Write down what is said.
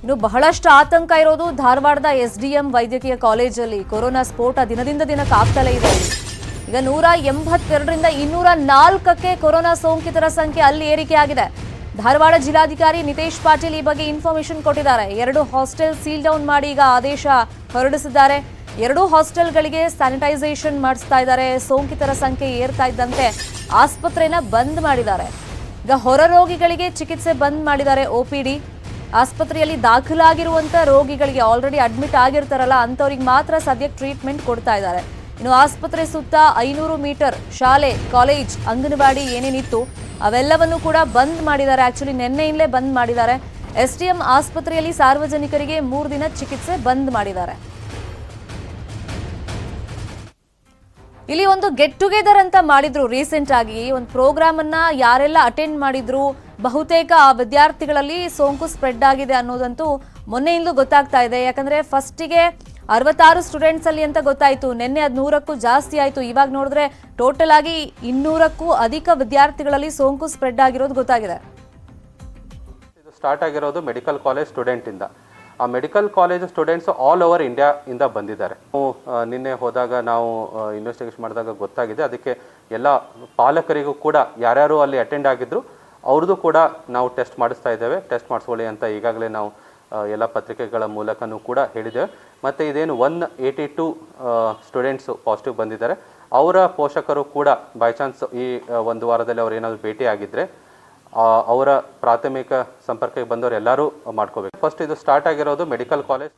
ಇನ್ನು ಬಹಳಷ್ಟು ಆತಂಕ ಇರೋದು ಧಾರವಾಡದ ಎಸ್ಡಿಎಂ ವೈದ್ಯಕೀಯ ಕಾಲೇಜಲ್ಲಿ ಕೊರೋನಾ ಸ್ಫೋಟ ದಿನದಿಂದ ದಿನಕ್ಕೆ ಆಗ್ತಲೇ ಇದೆ. ಈಗ 182ರಿಂದ 204ಕ್ಕೆ ಕೊರೋನಾ ಸೋಂಕಿತರ ಸಂಖ್ಯೆ ಅಲ್ಲಿ ಏರಿಕೆಯಾಗಿದೆ. ಧಾರವಾಡ ಜಿಲ್ಲಾಧಿಕಾರಿ ನಿತೇಶ್ ಪಾಟೀಲ್ ಈ ಬಗ್ಗೆ ಇನ್ಫಾರ್ಮೇಶನ್ ಕೊಟ್ಟಿದ್ದಾರೆ. 2 ಹಾಸ್ಟೆಲ್ ಸೀಲ್ ಡೌನ್ ಮಾಡಿ ಈಗ ಆದೇಶ ಹೊರಡಿಸಿದ್ದಾರೆ. 2 ಹಾಸ್ಟೆಲ್ಗಳಿಗೆ ಸ್ಯಾನಿಟೈಸೇಷನ್ ಮಾಡಿಸ್ತಾ ಇದ್ದಾರೆ. ಸೋಂಕಿತರ ಸಂಖ್ಯೆ ಏರ್ತಾ ಇದ್ದಂತೆ ಆಸ್ಪತ್ರೆನ ಬಂದ್ ಮಾಡಿದ್ದಾರೆ. ಈಗ ಹೊರ ರೋಗಿಗಳಿಗೆ ಚಿಕಿತ್ಸೆ ಬಂದ್ ಮಾಡಿದ್ದಾರೆ. OPD ಆಸ್ಪತ್ರೆಯಲ್ಲಿ ದಾಖಲಾಗಿರುವಂತ ರೋಗಿಗಳಿಗೆ ಆಲ್ರೆಡಿ ಅಡ್ಮಿಟ್ ಆಗಿರ್ತಾರಲ್ಲ ಅಂತವರಿಗೆ ಮಾತ್ರ ಸದ್ಯಕ್ಕೆ ಟ್ರೀಟ್ಮೆಂಟ್ ಕೊಡ್ತಾ ಇದ್ದಾರೆ. ಇನ್ನು ಆಸ್ಪತ್ರೆ ಸುತ್ತ 500 ಮೀಟರ್ ಶಾಲೆ, ಕಾಲೇಜ್, ಅಂಗನವಾಡಿ ಏನೇನಿತ್ತು ಅವೆಲ್ಲವನ್ನು ಕೂಡ ಬಂದ್ ಮಾಡಿದ್ದಾರೆ. ಆಕ್ಚುಲಿ ನಿನ್ನೆಯಿಂದಲೇ ಬಂದ್ ಮಾಡಿದ್ದಾರೆ. SDM ಆಸ್ಪತ್ರೆಯಲ್ಲಿ ಸಾರ್ವಜನಿಕರಿಗೆ 3 ದಿನ ಚಿಕಿತ್ಸೆ ಬಂದ್ ಮಾಡಿದ್ದಾರೆ. ಇಲ್ಲಿ ಒಂದು ಗೆಟ್ ಟುಗೆದರ್ ಅಂತ ಮಾಡಿದ್ರು. ರೀಸೆಂಟ್ ಆಗಿ ಒಂದು ಪ್ರೋಗ್ರಾಮ್ ಅನ್ನ ಯಾರೆಲ್ಲ ಅಟೆಂಡ್ ಮಾಡಿದ್ರು ಬಹುತೇಕ ಆ ವಿದ್ಯಾರ್ಥಿಗಳಲ್ಲಿ ಸೋಂಕು ಸ್ಪ್ರೆಡ್ ಆಗಿದೆ ಅನ್ನೋದಂತೂ ಮೊನ್ನೆಯಿಂದಲೂ ಗೊತ್ತಾಗ್ತಾ ಇದೆ. ಯಾಕಂದ್ರೆ ಫಸ್ಟಿಗೆ 66 ಸ್ಟೂಡೆಂಟ್ಸ್ ಅಲ್ಲಿ ಅಂತ ಗೊತ್ತಾಯ್ತು. ನಿನ್ನೆ ಅದು 100ಕ್ಕೂ ಜಾಸ್ತಿ ಆಯ್ತು. ಇವಾಗ ನೋಡಿದ್ರೆ ಟೋಟಲ್ ಆಗಿ 200ಕ್ಕೂ ಅಧಿಕ ವಿದ್ಯಾರ್ಥಿಗಳಲ್ಲಿ ಸೋಂಕು ಸ್ಪ್ರೆಡ್ ಆಗಿರೋದು ಗೊತ್ತಾಗಿದೆ. ಇದು ಸ್ಟಾರ್ಟ್ ಆಗಿರೋದು ಮೆಡಿಕಲ್ ಕಾಲೇಜ್ ಸ್ಟೂಡೆಂಟ್ ಇಂದ. ಆ medical college students all over India ಇಂದ ಬಂದಿದ್ದಾರೆ. ನಿನ್ನೆ ಹೋದಾಗ ನಾವು ಇನ್ವೆಸ್ಟಿಗೇಷನ್ ಮಾಡಿದಾಗ ಗೊತ್ತಾಗಿದೆ. ಅದಕ್ಕೆ ಎಲ್ಲ ಪಾಲಕರಿಗೂ ಕೂಡ ಯಾರ್ಯಾರು ಅಲ್ಲಿ ಅಟೆಂಡ್ ಆಗಿದ್ರು ಅವ್ರದ್ದು ಕೂಡ ನಾವು ಟೆಸ್ಟ್ ಮಾಡಿಸ್ತಾ ಇದ್ದೇವೆ. ಟೆಸ್ಟ್ ಮಾಡಿಸ್ಕೊಳ್ಳಿ ಅಂತ ಈಗಾಗಲೇ ನಾವು ಎಲ್ಲ ಪತ್ರಿಕೆಗಳ ಮೂಲಕನೂ ಕೂಡ ಹೇಳಿದ್ದೇವೆ. ಮತ್ತು ಇದೇನು 182 ಸ್ಟೂಡೆಂಟ್ಸು ಪಾಸಿಟಿವ್ ಬಂದಿದ್ದಾರೆ. ಅವರ ಪೋಷಕರು ಕೂಡ ಬೈ ಚಾನ್ಸ್ ಈ ಒಂದು ವಾರದಲ್ಲಿ ಅವ್ರು ಏನಾದರೂ ಭೇಟಿ ಆಗಿದ್ದರೆ ಅವರ ಪ್ರಾಥಮಿಕ ಸಂಪರ್ಕಕ್ಕೆ ಬಂದವರು ಎಲ್ಲರೂ ಮಾಡ್ಕೋಬೇಕು. ಫಸ್ಟ್ ಇದು ಸ್ಟಾರ್ಟ್ ಆಗಿರೋದು ಮೆಡಿಕಲ್ ಕಾಲೇಜ್.